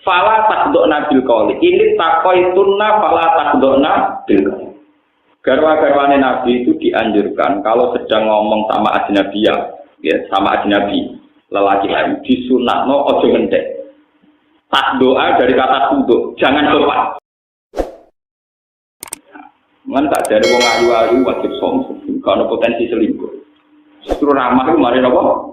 Fala takdokna bil qauli. Ini takoitunna fala takdokna bil qauli. Garwa-garwane Nabi itu dianjurkan kalau sedang ngomong sama ajnabiyah, ya, sama ajnabi, lelaki lain, disunatno ojo ngendek. Tak doa dari kata tunduk, jangan sopan. Ngan tak dari wong ayu-ayu wajib sombong, kalau potensi selingkuh. Justru ramah itu mari napa?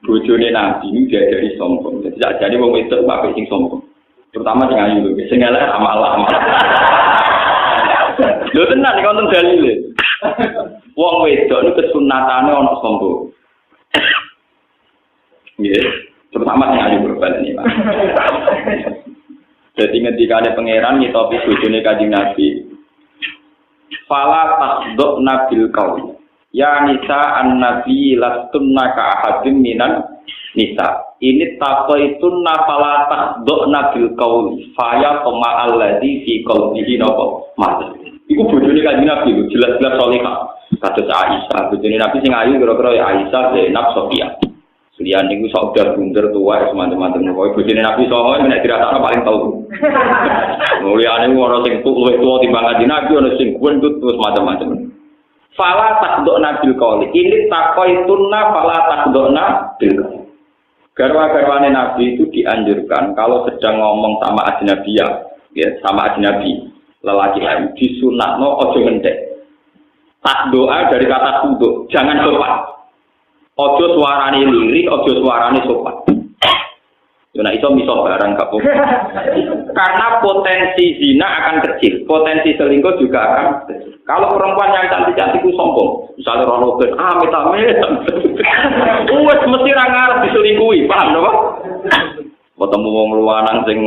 Bojone Nabi ini dia dari sombong. Jadi tak jadi wong wedok wae sing sombong. Terutama sing ayu lho, sing elek amal. Lho tenan iki wonten dalile. Wong wedok niku kesunatane ana sombong. Nggih, terutama sing ayu berbalik iki, Pak. Jadi ngendikane pangeran ngitopi bojone Kanjeng Nabi. Fala tasdukna bil qaul. Ya nisa an-nabi lastunna ka ahadin minan nisa. Ini taqaitunna fala tasdukna bil qaul. Faya tama alladzi fi qalbihi napa? Mas. Iku bojone Kanjeng Nabi jelas-jelas salehah. Kados Aisyah, bojone Nabi sing ayu kira-kira ya Aisyah, Zainab, Sofia. Liyan niku sok dar bunder tua semacam-macam kowe bojone Nabi songo nek dirasakno paling tau. Muliyane ora sing luwih tuwa timbang Kanjeng Nabi ana sing gendut terus macam-macam. Fala takdokna bil qauli. Ini takoitunna fala takdokna bil qauli. Garwa-garwane Nabi itu dianjurkan kalau sedang ngomong sama ajnabiyah, ya, sama ajnabi, lelaki lain, disunatno ojo ngendek. Tak doa dari kata tunduk, jangan sopan. Ojo suarane lirik, ojo suarane sopan. Yo nek iso miso barang gak apa. Karena potensi zina akan kecil, potensi selingkuh juga akan kecil. Kalau perempuan yang cantik-cantik itu sombong, misalnya Ronaldo, amit-amit, mesti ra ngarep diselingkuhi, paham napa? Ketemu wong luwanan sing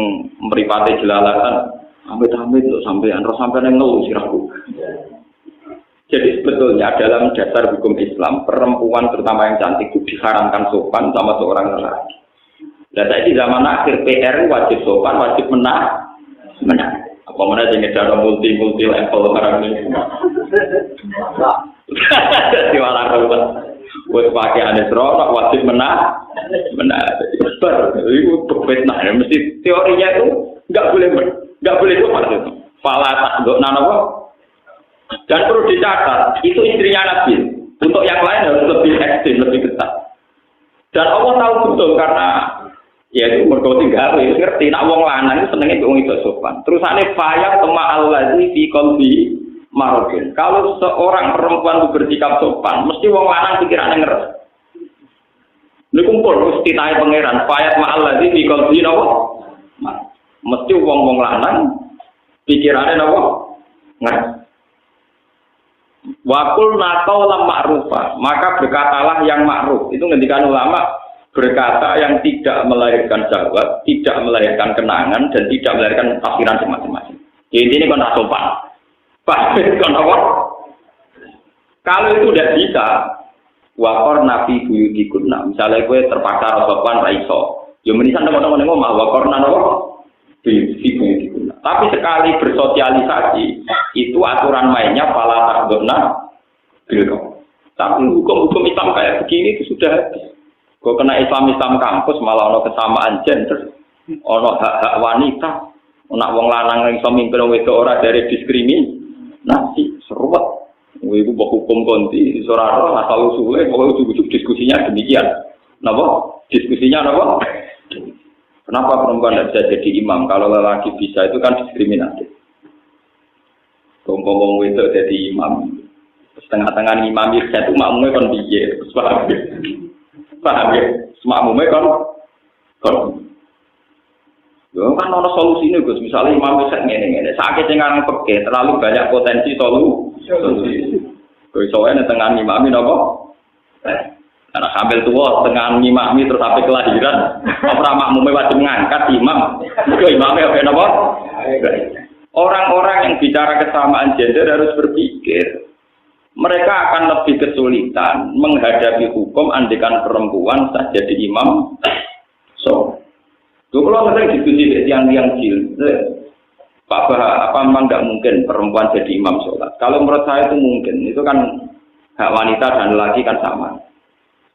mripate jelalatan, amit-amit lho sampean ngeluh sirahku. Jadi sebetulnya dalam dasar hukum Islam, perempuan terutama yang cantik itu diharamkan sopan sama seorang lelaki. Dan di zaman akhir PR wajib sopan, wajib menang. Apa mana yang ada multi level sekarang ini? Di mana ruwet? Buat pakai anesro, wajib menang. Itu berbeda. Mesti teorinya itu nggak boleh sopan itu. Fala takdokna napa? Dan perlu dicatat, itu istrinya Nabi. Untuk yang lain harus lebih ekstrim, lebih ketat. Dan Allah tahu betul karena ya itu mergo tinggal ngerti nak wong lanang itu senenge wong itu sopan. Terusane faya tama allazi fi qalbi marudin. Kalau seorang perempuan itu bersikap sopan, mesti wong lanang pikirane ngeres. Niku kumpul mesti tae pangeran faya tama allazi fi qalbi napa? Mesti wong-wong lanang pikirane napa? Ngeres. Wakul nakau lam ma'rufah, maka berkatalah yang ma'ruf. Itu ngendikan ulama, berkata yang tidak melahirkan jawab, tidak melahirkan kenangan, dan tidak melahirkan tafsiran macam-macam. Jadi ini kan tak sopan. Kalau itu tidak bisa, wakor nabi buyutikunna. Misalnya gue terpaksa sopan raiso, ya menisan teman-teman yang ngomong wakor nano buyutikunna. Tapi sekali bersosialisasi, itu aturan mainnya pala takdokna bilko. Tapi hukum-hukum Islam kayak begini itu sudah habis. Kok kena Islam kampus malah ono kesamaan gender, ono hak-hak wanita, ono wong lanang yang iso mimpin wedok ora dari diskriminasi, seruat. Iku hukum konti, ora asal usule, pokoke ujug-ujug diskusinya demikian. Napa? Diskusinya napa? Kenapa perempuan tidak bisa jadi imam? Kalau lelaki bisa, itu kan diskriminatif. Ngomong itu jadi imam. Setengah-tengah imam itu satu makmumnya kan biye. Paham ya? Makmumnya kan. Ya kan ada solusi ini Gus. Misalnya imam itu ngene-ngene. Sakit yang pakai terlalu banyak potensi solusi. Soalnya tengah imam ini apa? Karena sambil tua tengah ngimami terus sampai kelahiran, orang makmumnya wajib mengangkat imam. Imamnya apa? Orang-orang yang bicara kesamaan gender harus berpikir. Mereka akan lebih kesulitan menghadapi hukum andikan perempuan saja jadi imam. So, kalau sering diskusi yang jil, Pak Bah, apa memang tidak mungkin perempuan jadi imam sholat? Kalau menurut saya itu mungkin. Itu kan hak wanita dan lelaki kan sama.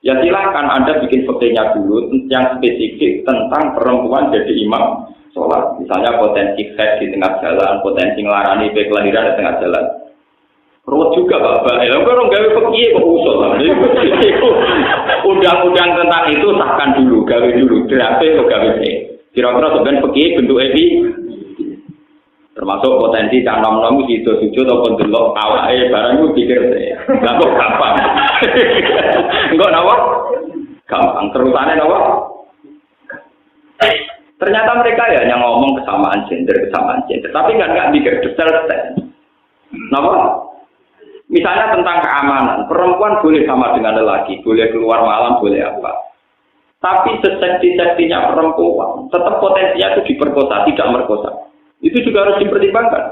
Ya silakan Anda bikin fotonya dulu yang spesifik tentang perempuan jadi imam sholat. Misalnya potensi head di tengah jalan, potensi ngelarani kelahiran di tengah jalan. Ruwet juga Bapak. Ya orang gawe fikih kok usul. Undang-undang tentang itu sahkan dulu, gawe dulu, draft kok gawe. Kira-kira sebenarnya fikih bentuk epi termasuk potensi cah nom-nom sido-sido atau delok awake barang itu pikir saya. Lah kok gampang. Enggak napa? Gampang terusane napa? Ternyata mereka ya hanya ngomong kesamaan gender, tapi nggak mikir detail-detail. Napa? Misalnya tentang keamanan, perempuan boleh sama dengan lelaki, boleh keluar malam, boleh apa. Tapi sesekti-sektinya perempuan, tetap potensinya itu diperkosa, tidak merkosa. Itu juga harus dipertimbangkan.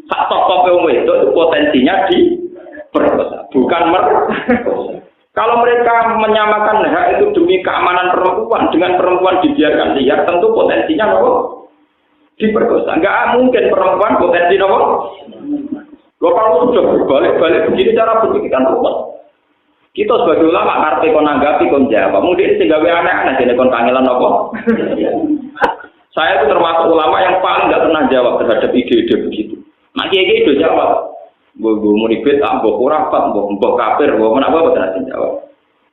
Sak top itu potensinya diperkosa, bukan merkosa. Kalau mereka menyamakan hak itu demi keamanan perempuan dengan perempuan dibiarkan liar, tentu potensinya nopo diperkosa. Enggak mungkin perempuan potensi nopo. Kalau sudah berbalik-balik begini cara berpikir kan ruwet. Kita sebagai ulama karpe kon nanggapi kon jawab. Mungkin sing gawe aneh-aneh dene kon kangelan nopo. Saya itu termasuk ulama yang paling nggak pernah jawab terhadap ide-ide begitu. Nah, kiai itu jawab. Mbok munibet, mbok kurafat, mbok kafir, mbok menapa betul jawab.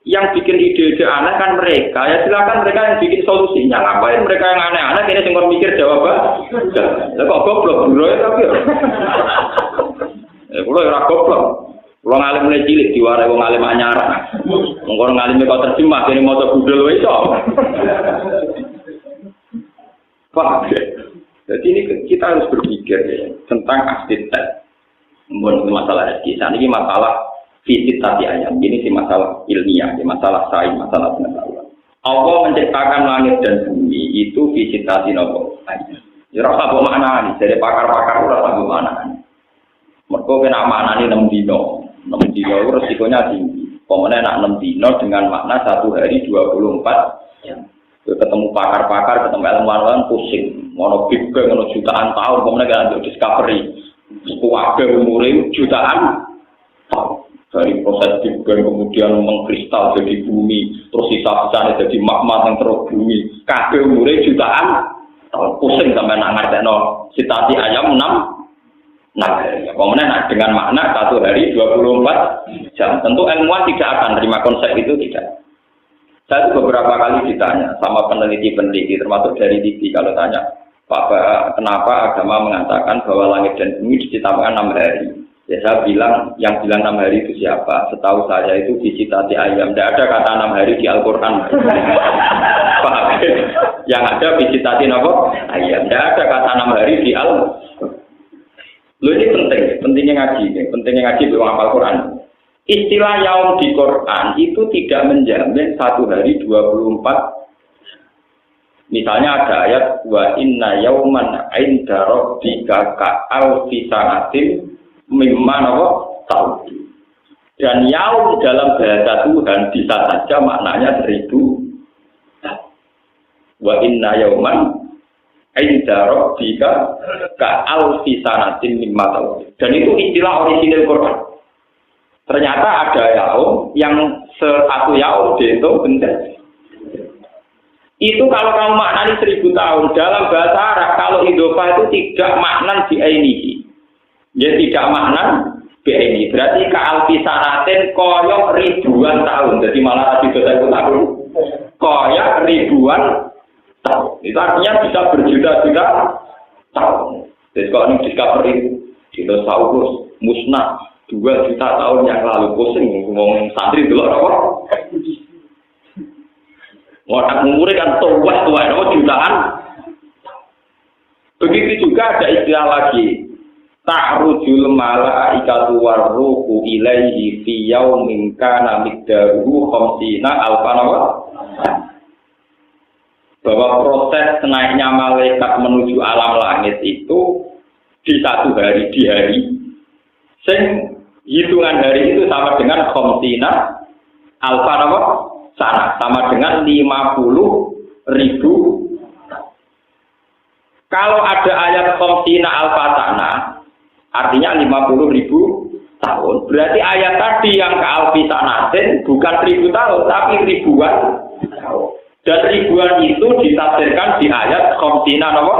Yang bikin ide-ide aneh kan mereka. Ya silakan mereka yang bikin solusinya. Ngapain mereka yang aneh-aneh kene sing kon mikir jawaban. Lah kok goblok bro ya tapi. Kulo ora goblok. Kulo ngalim mulai cilik diwarai wong alim anyar. Wong ora ngalime kok terjemah kene maca budul wae iso. Paham ya? Jadi ini kita harus berpikir ya, tentang arsitek. Bukan masalah kisah, ini masalah visitasi ayam. Ini sih masalah ilmiah, masalah sains, masalah pengetahuan. Allah menciptakan langit dan bumi itu visitasi nopo ayam. Ya rasa bermakna nih, dari pakar-pakar rasa bermakna nih. Mereka kena makna ini 6 dino itu resikonya tinggi. Pemenang nak 6 dino dengan makna 1 hari 24 jam. Ketemu pakar-pakar, ketemu ilmuwan pusing. Mau big bang, mau jutaan tahun, kemudian ada discovery. Kuwabe umurnya jutaan tahun. Dari proses big bang kemudian mengkristal jadi bumi, terus sisa-sisanya jadi magma yang terus bumi. Kabeh umurnya jutaan tahun. Pusing sampai nak ngerti sitasi ayam 6 hari. Kemudian dengan makna 1 hari 24 jam. Tentu ilmuwan tidak akan terima konsep itu, tidak. Saya itu beberapa kali ditanya sama peneliti-peneliti, termasuk dari TV, kalau tanya, Pak, kenapa agama mengatakan bahwa langit dan bumi diciptakan 6 hari? Ya saya bilang, yang bilang 6 hari itu siapa? Setahu saya itu visitasi ayam. Tidak ada kata 6 hari di Al-Quran. Pak, yang ada visitasi apa? Ayam. Tidak ada kata 6 hari di Al-Quran. Loh ini pentingnya ngaji belum hafal Quran. Istilah yaum di Quran itu tidak menjamin 1 hari 24. Misalnya ada ayat wa inna yauman 'inda rabbika ka'alfi sanatin mimma tahun. Dan yaum dalam bahasa Tuhan bisa saja maknanya 1000 tahun. Wa inna yauman 'inda rabbika ka'alfi sanatin mimma tahun. Dan itu istilah orisinil Quran. Ternyata ada yaum yang 1 yaum dihitung benda. Itu kalau kamu maknani 1000 tahun dalam bahasa Arab, kalau idhofah itu tidak maknan bi ainihi. Ya tidak maknan bi ainihi. Berarti ka'alfi sanatin koyok ribuan tahun. Jadi malah di bahasa tahun. Koyok ribuan tahun. Itu artinya bisa berjuta-juta tahun. Jadi kalau ini discovery dinosaurus musnah 2 juta tahun yang lalu, pusing ngomong santri dulu apa? Orang umurnya kan tua jutaan. Begitu juga ada istilah lagi, ta'rujul malaikatu warruhu ilaihi fi yaumin kana miqdaruhu 50 alfan. Bahwa proses naiknya malaikat menuju alam langit itu di 1 hari, di hari sing hitungan hari itu sama dengan khamsina alfa sana, sama dengan 50.000. Kalau ada ayat khamsina alfa sana, artinya 50.000 tahun. Berarti ayat tadi yang ke alfisanatin bukan 1000 tahun, tapi ribuan tahun. Dan ribuan itu ditafsirkan di ayat khamsina apa?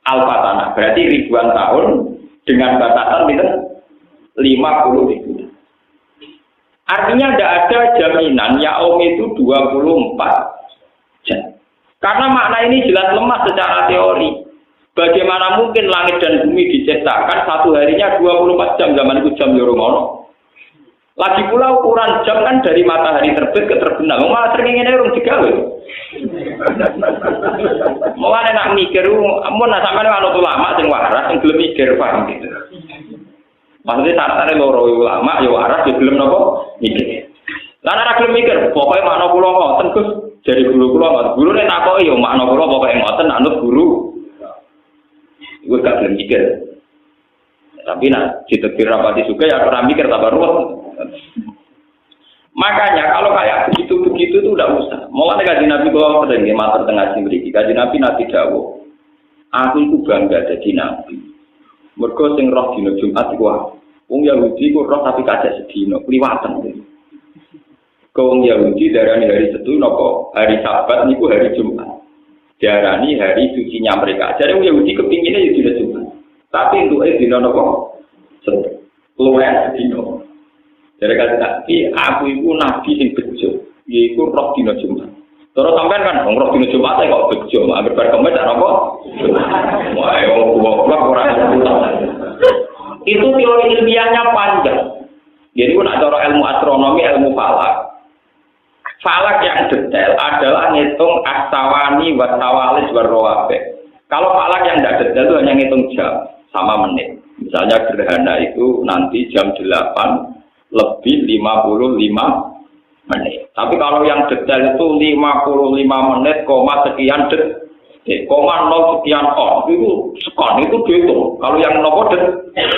Alfatana. Berarti ribuan tahun dengan batasan itu 50.000. Artinya tidak ada jaminan yaum itu 24 jam. Karena makna ini jelas lemah secara teori. Bagaimana mungkin langit dan bumi diciptakan satu harinya 24 jam, zaman itu jam Yoromono. Lagi pula ukuran jam kan dari matahari terbit ke terbenam. Malah sering ingin orang digawe. Mulane nak mikir, mun sampeyan ana ulama sing waras sing gelem mikir paham gitu. Maksudnya syaratane loro ulama ya waras ya gelem napa mikir. Lah nek gelem mikir, pokoke makna kula ngoten Gus, jadi guru kula ngoten. Gurune takoki ya makna kula pokoke ngoten anut guru. Gue gak belum mikir, tapi nak ditegur rapati juga ya orang mikir tambah ruwet. Makanya kalau kayak begitu itu udah usah. Mulai kaji Nabi kalau sering mater tengah simriki, kaji Nabi dawuh, aku itu bangga jadi Nabi. Mergo sing roh dina Jumat iku wong Yahudi ku roh tapi kacek sedina, kliwatan. Wong Yahudi darani hari Setu napa hari Sabat niku hari Jumat. Diarani hari sucinya mereka. Jadi Yahudi kepinginnya ya tidak juga. Tapi untuk dino nopo, luar dino. Jadi kata Nabi, aku itu Nabi yang bejo. Yaitu roh dino Jumat. Terus sampai kan, roh dino Jumat saya kok bejo. Agar berkemet apa? Wah, orang itu teori ilmiahnya panjang. Jadi pun ada ilmu astronomi, ilmu falak. Falak yang detail adalah ngitung astawani, wasawalis, warrowabe. Kalau falak yang tidak detail itu hanya ngitung jam sama menit. Misalnya gerhana itu nanti jam 8 lebih 55 menit. Tapi kalau yang detail itu 55 menit, sekian detik, 0 sekian on. Itu sekon, itu dihitung. Kalau yang nopo detail.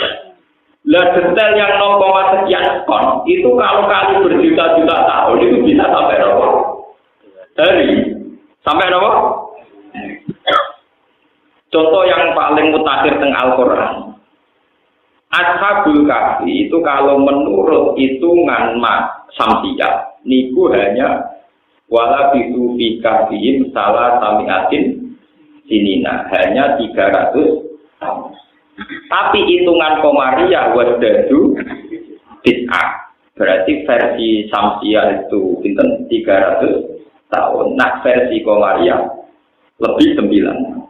Lah detail yang 0, sekian kon itu kalau kali berjuta-juta tahun itu bisa sampai berapa? Hari sampai berapa? Contoh yang paling mutakhir teng Al-Qur'an. Ashabul Kahfi itu kalau menurut hitungan Samsiyah niku hanya wala bisu fi kahfihim salah samiatin sinina, hanya 300 tahun. Tapi hitungan Komariah wasdadu bid'ah. Berarti versi Samsiyah itu pinten 300 tahun. Nah versi Komariah lebih 9.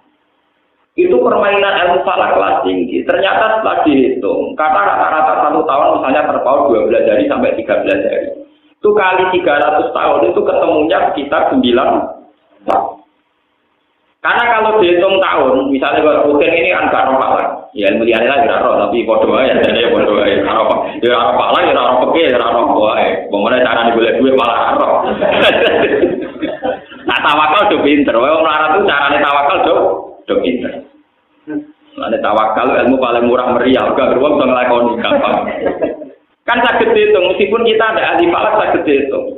Itu permainan ilmu falak kelas tinggi. Ternyata setelah dihitung, karena rata-rata 1 tahun misalnya terpaut 12 hari sampai 13 hari. Itu kali 300 tahun itu ketemunya sekitar 9 tahun. Karena kalau dihitung tahun, misalnya rutin ini kan gak roh falak. Ya ilmu liane lah gak roh, tapi podo ae jane podo ae. Ora apa. Ya ora falak, ya ora peke, ya ora roh wae. Pemene carane golek duit malah roh. Nah tawakal do pinter. Wong melarat itu carane tawakal do pinter. Lah tawakal ilmu paling murah meriah, gak beruang iso nglakoni gampang. Kan saged dihitung, meskipun kita ada ahli falak saged dihitung.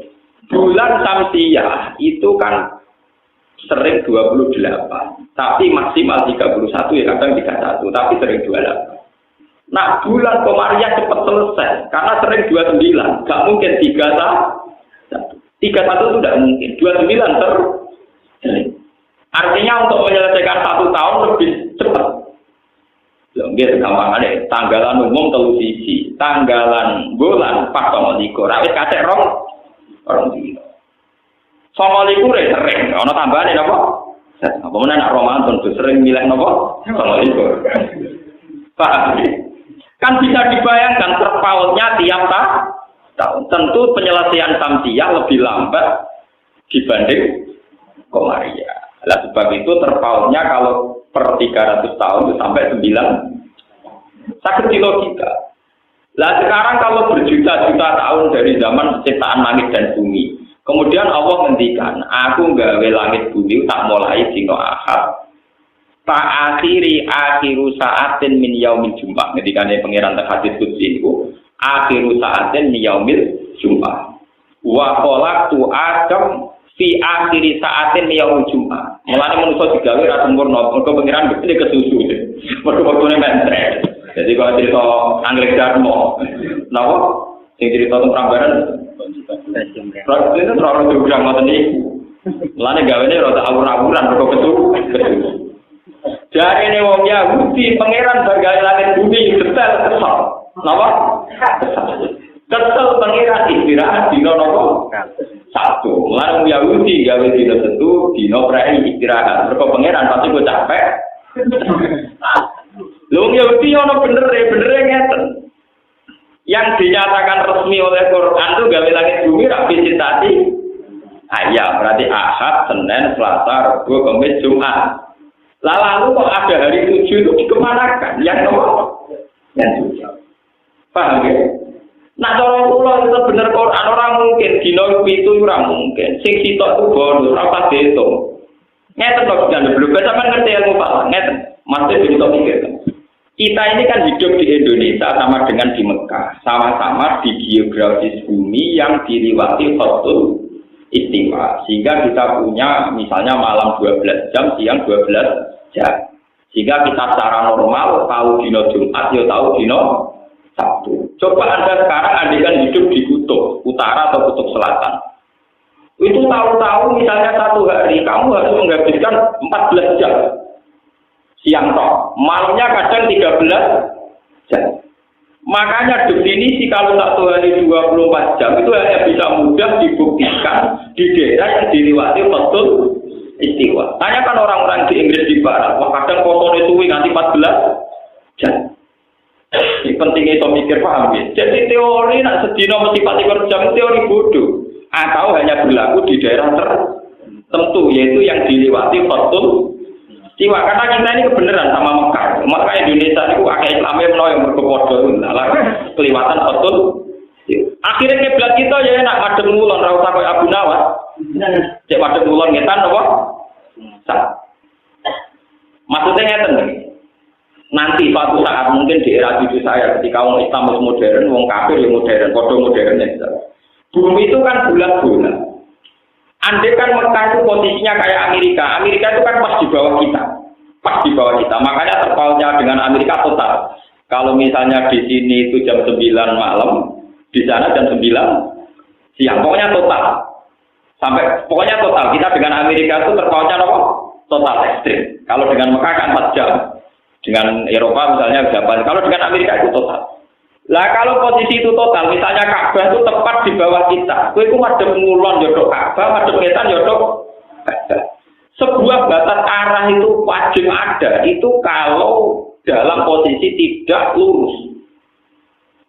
Bulan Samsiyah itu kan sering 28, tapi maksimal 31 ya kadang 31, tapi sering 28. Nah bulan Komariah cepat selesai, karena sering 29, gak mungkin 31 itu tidak mungkin, 29 terus. Artinya untuk menyelesaikan 1 tahun lebih cepat. Lho gampangannya, tanggalan umum telu siji, tanggalan bulan pas 29, rawit kacek orang dino. 29 sering, ana tambahane napa? Apa meneh nak Ramadan tuh sering milih napa? 29. Paham? Kan bisa dibayangkan terpautnya tiap tahun. Tentu penyelesaian Samsiyah lebih lambat dibanding Komariah. Lah sebab itu terpautnya kalau per 300 tahun itu sampai 9. Sakit di logika. Lah sekarang kalau berjuta-juta tahun dari zaman penciptaan langit dan bumi, kemudian Allah ngendikan, aku gawe langit bumi tak mulai dina Ahad. Tak akhiru saatin min yaumil Jumat. Ngendikane pangeran teng hadis qudsi niku, akhiru saatin min yaumil Jumat. Wa khalaqtu Adam fi akhiri saatin min yaumil Jumat. Mulane manusa digawe ra sempurna, mergo pangeran mesti kesusu. Mergo wektune mentre. Jadi kalau cerita Anggrek Darmo, kenapa? Yang cerita tentang Prambanan, itu terlalu juga ngoten niku. Mulane gawene rada awur-awuran kok betul. Jare ne wong Yahudi pangeran bergawe langit bumi detail kesal. Napa? Kesel pangeran istirahat dina napa? Sabtu. Mulane wong Yahudi gawe dina Setu, dina prei istirahat. Mergo pangeran pasti kok capek. Lho Yahudi ono bener ngeten. Yang dinyatakan resmi oleh Quran itu gawe langit bumi ra visitasi. Ya, berarti Ahad, Senin, Selasa, Rabu, Kamis, Jumat. Lalu kok ada hari 7 itu dikemanakan? Yang nomor? Yang 7. Paham ya? Nah, cara kula itu bener Quran orang mungkin dina itu ora mungkin. Sing sitok itu bonus ora pas diitung. Ngeten kok jangan belum sampean ngerti ilmu Pak. Ngeten. Masih bisa mikir. Kita ini kan hidup di Indonesia sama dengan di Mekah. Sama-sama di geografis bumi yang diliwati Khatul Istiwa. Sehingga kita punya misalnya malam 12 jam, siang 12 jam. Sehingga kita secara normal tahu dino Jumat, ya tahu dino Sabtu. Coba Anda sekarang andaikan hidup di kutub utara atau kutub selatan. Itu tahu-tahu misalnya satu hari kamu harus menghabiskan 14 jam. Siang toh, malamnya kadang 13 jam. Makanya definisi kalau satu hari 24 jam itu hanya bisa mudah dibuktikan di daerah yang dilewati Khatul Istiwa. Tanyakan orang-orang di Inggris di Barat, wah kadang kosone suwi nganti 14 jam. Ini pentingnya itu mikir paham ya. Jadi teori nak sedina mesti 24 jam teori bodoh. Atau hanya berlaku di daerah tertentu yaitu yang dilewati Khatul Istiwa. Karena kita ini kebenaran sama Mekah. Maka Indonesia itu akeh Islamnya menawa yang berkepodo lah kelewatan Khatul. Akhirnya kiblat kita ya nak madhep ngulon ra usah koyo Abu Nawas. Cek madhep ngulon ngetan apa? Maksudnya ngeten iki. Nanti suatu saat mungkin di era cucu saya ketika orang Islam modern, orang kafir yang modern, bodoh modern ya. Bumi itu kan bulat-bulat. Andai kan Mekah itu posisinya kayak Amerika. Amerika itu kan pas di bawah kita. Pas di bawah kita. Makanya terpautnya dengan Amerika total. Kalau misalnya di sini itu jam 9 malam, di sana jam 9 siang. Pokoknya total. Pokoknya total. Kita dengan Amerika itu terpautnya apa? Total ekstrim. Kalau dengan Mekah kan 4 jam. Dengan Eropa misalnya Japan. Kalau dengan Amerika itu total. Lah kalau posisi itu total, misalnya Ka'bah itu tepat di bawah kita. Kowe iku madhep ngulon yodok Ka'bah, madhep ngetan yodok Ka'bah. Sebuah batas arah itu wajib ada. Itu kalau dalam posisi tidak lurus.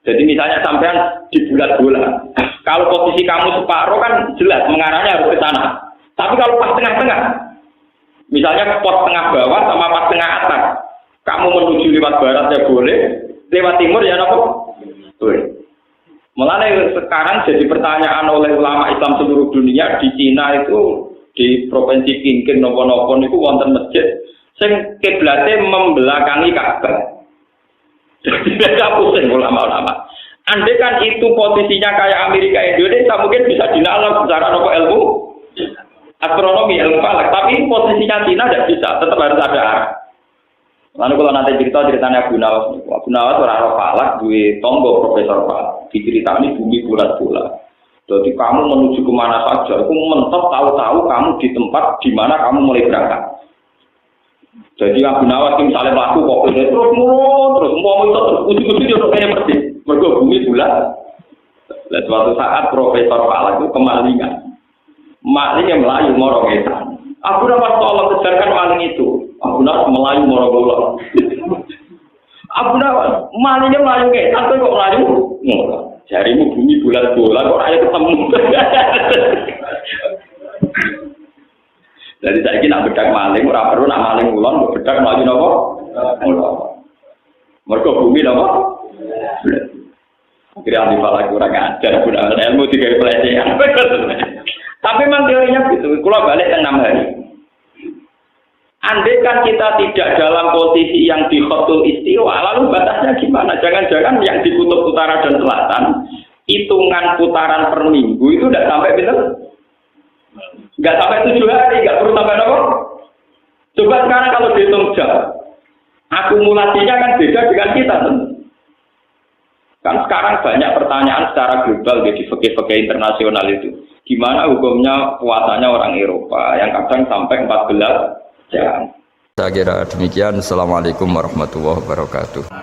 Jadi misalnya sampean di bulat-bulat. Kalau posisi kamu separuh kan jelas mengarahnya harus ke sana. Tapi kalau pas tengah-tengah, misalnya pos tengah bawah sama pas tengah atas. Kamu menuju lewat barat ya boleh, lewat timur ya apa? Boleh. Mulanya sekarang jadi pertanyaan oleh ulama Islam seluruh dunia di Cina itu di provinsi Qingqing nopo-nopo itu wonten masjid sing kiblate membelakangi Ka'bah. Jadi beda pusing ulama-ulama. Andai kan itu posisinya kayak Amerika Indonesia mungkin bisa dinalar secara nopo ilmu astronomi ilmu falak, tapi posisinya Cina tidak bisa, tetap harus ada arah. Lalu kalau nanti ceritanya Abu Nawas orang falak, duwe tonggo Profesor Falak, diceritani bumi bulat-bulat. Jadi kamu menuju kemana saja, aku mentok tahu-tahu kamu di tempat di mana kamu mulai berangkat. Jadi Abu Nawas misalnya melaku kok terus mau ujung-ujung dia kayaknya persis, mergo bumi bulat. Dan suatu saat Profesor Falak itu kemalingan, malingnya melayu morongetan. Abu Nawas tolong kejarkan maling itu. Abu Nawas melayu moro-moro. Abu Nawas malingnya melayu kayak tapi kok melayu? Jarimu bumi bulat-bulat kok ayo ketemu. Jadi saya ini nak bedak maling, ora perlu nak maling ulon, bedak melayu napa? Mergo bumi napa? Kira ahli falak kurang ajar, kurang ilmu digawe pelecehan. Tapi memang teorinya gitu. Kalau balik ke 6 hari. Andai kan kita tidak dalam posisi yang di Khatul Istiwa, lalu batasnya gimana? Jangan-jangan yang di kutub utara dan selatan, hitungan putaran per minggu itu tidak sampai betul? Nggak sampai 7 hari, nggak perlu sampai apa? Coba sekarang kalau dihitung jam, akumulasinya kan beda dengan kita tentu. Kan sekarang banyak pertanyaan secara global di fikih-fikih internasional itu. Gimana hukumnya puasanya orang Eropa yang kadang sampai 14 jam. Saya kira demikian. Assalamualaikum warahmatullahi wabarakatuh.